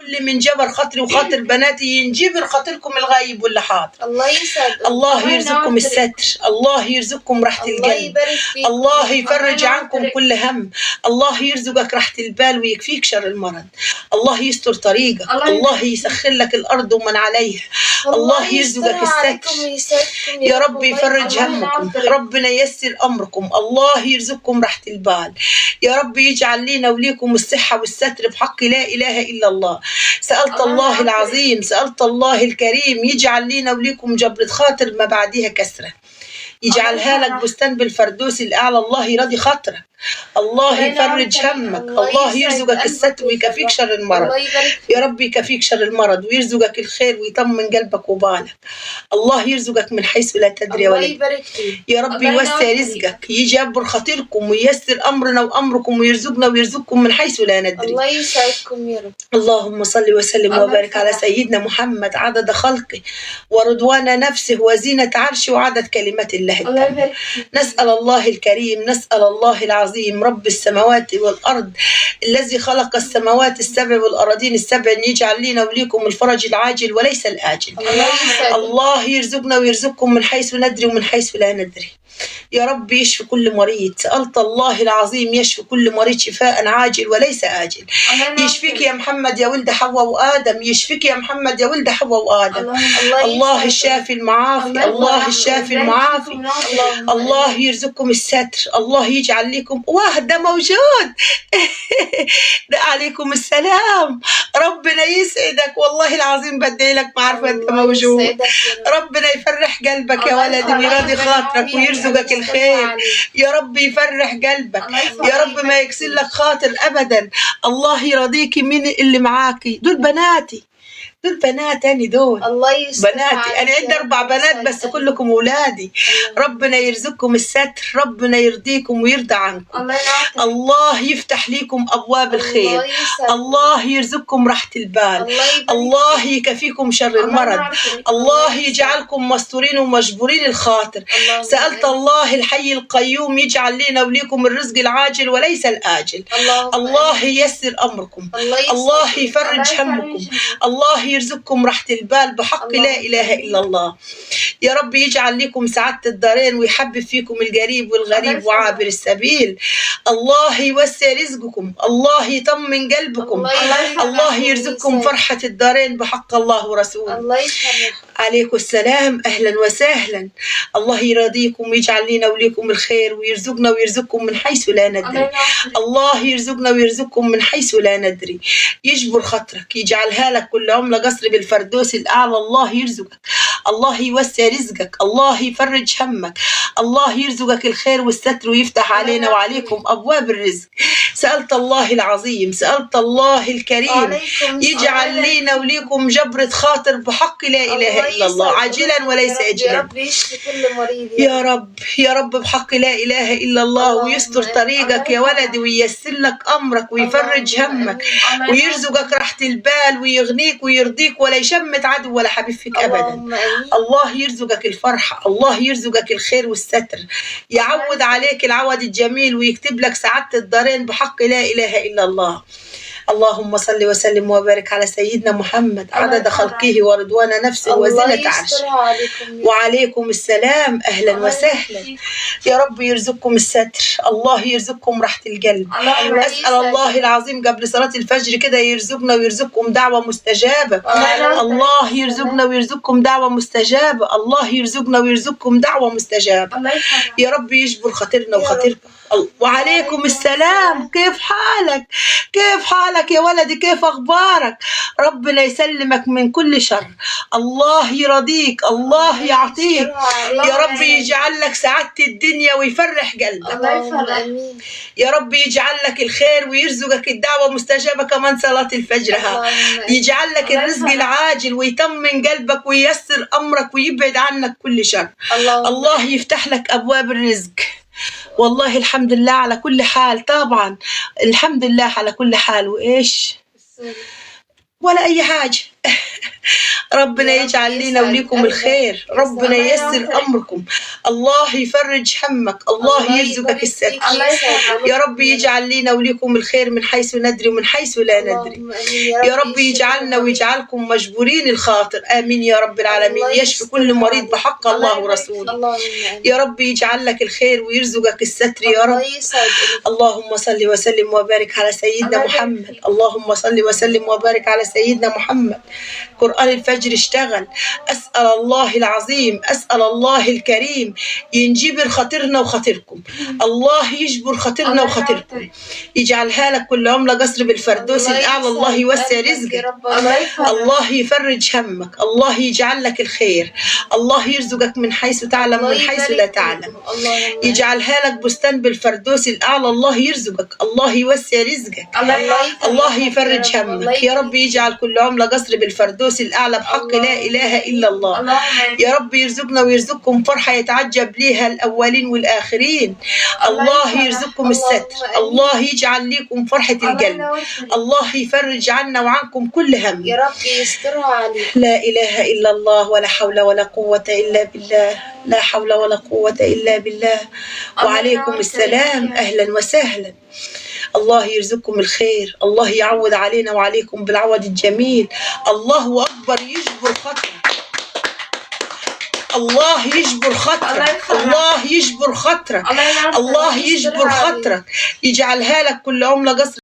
كل من جبر خاطري وخاطر بناتي ينجبر خاطركم الغايب واللي حاضر. الله يسعدك. الله يرزقكم الستر، الله يرزقكم راحة الله القلب، يبارك فيك. الله يفرج عنكم كل هم، الله يرزقك راحة البال ويكفيك شر المرض، الله يستر طريقك، الله يسخر لك الأرض ومن عليها، الله يرزقك الستر. يا رب يفرج همكم، ربنا ييسر أمركم، الله يرزقكم راحة البال، يا رب يجعل لينا وليكم الصحة والستر بحق لا إله إلا الله. سألت الله العظيم، سألت الله الكريم يجعل لينا وليكم جبرة خاطر ما بعدها كسرة، يجعلها لك بستان بالفردوس الأعلى، الله يرضي خاطرك، الله يفرج همك، الله يرزقك الستر ويكفيك شر المرض، يا رب يكفيك شر المرض ويرزقك الخير ويطمن قلبك وبالك، الله يرزقك من حيث لا تدري يا ولد، يا رب يوسع رزقك، يجبر خاطركم وييسر أمرنا وأمركم ويرزقنا ويرزقكم من حيث لا ندري. الله يسعدكم يا رب. اللهم صل وسلم وبارك على سيدنا محمد عدد خلقه ورضوان نفسه وزينة عرشه وعدد كلمات الله التامة. نسأل الله الكريم، نسأل الله العظيم رب السماوات والأرض الذي خلق السماوات السبع والأراضين السبع أن يجعل لنا وليكم الفرج العاجل وليس الآجل. الله يرزقنا ويرزقكم من حيث ندري ومن حيث لا ندري. يا رب يشفي كل مريض، سألت الله العظيم يشفي كل مريض شفاء عاجل وليس آجل. يشفيك يا محمد يا ولد حواء وآدم، يشفيك يا محمد يا ولد حواء وآدم. الله الشافي المعافي، الله الشافي المعافي، الله يرزقكم الستر، الله يجعل لكم واحد ده موجود ده عليكم السلام، ربنا يسعدك والله العظيم بدي لك ما عارفه انت موجود، ربنا يفرح قلبك يا ولدي ويرضي خاطرك ويرزقك الخير، يا رب يفرح قلبك، يا رب ما يكسر لك خاطر ابدا، الله يرضيكي من اللي معاكي، دول بناتي، دول بنات أنا دول بناتي، أنا عندي 4 بنات بس كلكم أولادي، ربنا يرزقكم الستر، ربنا يرضيكم ويرضى عنكم، الله يفتح ليكم أبواب الخير، الله يرزقكم راحة البال، الله يكفيكم شر المرض، الله يجعلكم مستورين ومجبورين الخاطر. سألت الله الحي القيوم يجعل لنا وليكم الرزق العاجل وليس الآجل، الله ييسر أمركم، الله يفرج همكم، الله يرزقكم راحة البال بحق لا إله إلا الله. يا رب يجعل لكم سعادة الدارين ويحبب فيكم القريب والغريب وعابر السبيل، الله يوسع رزقكم، الله يطمن قلبكم، الله يرزقكم فرحة الدارين بحق الله ورسوله. الله يسلمك. عليكم السلام، أهلا وسهلا، الله يرضيكم ويجعل لنا وليكم الخير ويرزقنا ويرزقكم من حيث لا ندري، الله يرزقنا ويرزقكم من حيث لا ندري، يجبر خاطرك، يجعلها لك كل عملة قصر بالفردوس الأعلى، الله يرزقك، الله يوسع رزقك، الله يفرج همك، الله يرزقك الخير والستر ويفتح علينا وعليكم أبواب الرزق. سألت الله العظيم، سألت الله الكريم يجعل لينا وليكم جبرة خاطر بحق لا إله إلا الله عاجلا وليس أجلا. يا رب يشفي كل مريض يا رب، يا رب بحق لا إله إلا الله ويستر طريقك يا ولدي وييسر لك أمرك ويفرج همك ويرزقك راحة البال ويغنيك ويرضيك ولا يشمت عدو ولا حبيب فيك أبدا. الله يرزقك الفرحة، الله يرزقك الخير والستر، يعود عليك العود الجميل ويكتب لك سعادة الدارين بحق لا إله إلا الله. اللهم صل وسلم وبارك على سيدنا محمد عدد خلقه ورضوان نفسه وزنة عرشه. وعليكم السلام، أهلا وسهلا، يا رب يرزقكم الستر، الله يرزقكم راحة القلب. أسأل الله العظيم قبل صلاة الفجر كده يرزقنا ويرزقكم دعوة مستجابة، الله يرزقنا ويرزقكم دعوة مستجابة، الله يرزقنا ويرزقكم دعوة مستجابة، يا رب يجبر خاطرنا وخاطركم. وعليكم السلام، كيف حالك؟ كيف حالك يا ولدي؟ كيف أخبارك؟ ربنا يسلمك من كل شر، الله يرضيك، الله يعطيك، يا رب يجعل لك سعادة الدنيا ويفرح قلبك، يا رب يجعل لك الخير ويرزقك الدعوة مستجابة كمان صلاة الفجر، يجعل لك الرزق العاجل ويطمن قلبك وييسر أمرك ويبعد عنك كل شر، الله يفتح لك أبواب الرزق. والله الحمد لله على كل حال، طبعا الحمد لله على كل حال، وإيش ولا أي حاجة ربنا يا رب يجعل لنا يسعد وليكم قلبك. الخير، ربنا الله ييسر يوفقك. أمركم، الله يفرج همك، الله يرزقك يبارك الستر. فيك الله ويسعد يسعدك. يا رب قلوبكم يجعل لنا وليكم الخير من حيث ندري ومن حيث لا ندري. اللهم آمين يا رب يشفي يجعلنا كل مريض. ويجعلكم مجبورين الخاطر، آمين يا رب العالمين. الله يشفي كل يسترها مريض عليك. بحق الله الله يبارك ورسوله. اللهم آمين. يا رب يجعل لك الخير ويرزقك الستر يا رب. الله يسعد قلوبكم. اللهم صل وسلم وبارك على سيدنا الله يبارك محمد، فيك. اللهم صل وسلم وبارك على سيدنا محمد. قرآن الفجر اشتغل. أسأل الله العظيم، أسأل الله الكريم ينجبر خاطرنا وخاطركم، الله يجبر خاطرنا الله وخاطركم، يوفقك. يجعلها لك كل عملة قصر بالفردوس الأعلى، الله يوسع يسعد قلبك يا رزقك، رب. الله يفرج. الله يفرج همك، الله يجعل لك الخير، الله يرزقك من حيث تعلم الله ومن حيث لا يبارك تعلم، فيكم. اللهم يجعلها لك بستان بالفردوس الأعلى، الله يرزقك، الله يوسع رزقك، الله الله يوفقك. الله يفرج همك. يا رب يجعل كل عملة قصر بالفردوس الأعلى بحق لا إله إلا الله. اللهم آمين. يا رب يرزقنا ويرزقكم فرحة يتعجب ليها الأولين والآخرين. الله يسعدك. يرزقكم الستر، الله يجعل لكم فرحة الله القلب، يوفقك. الله يفرج عنا وعنكم كل هم. يا رب يسترها عليك. لا إله إلا الله، ولا حول ولا قوة إلا بالله، لا حول ولا قوة إلا بالله. وعليكم السلام، أهلا وسهلا. الله يرزقكم الخير، الله يعوض علينا وعليكم بالعوض الجميل. الله أكبر، يجبر خطرك، الله يجبر خطرك، الله يجبر خطرك، الله ينعم. الله يجبر خطرك، يجعلها لك كل عملة قصر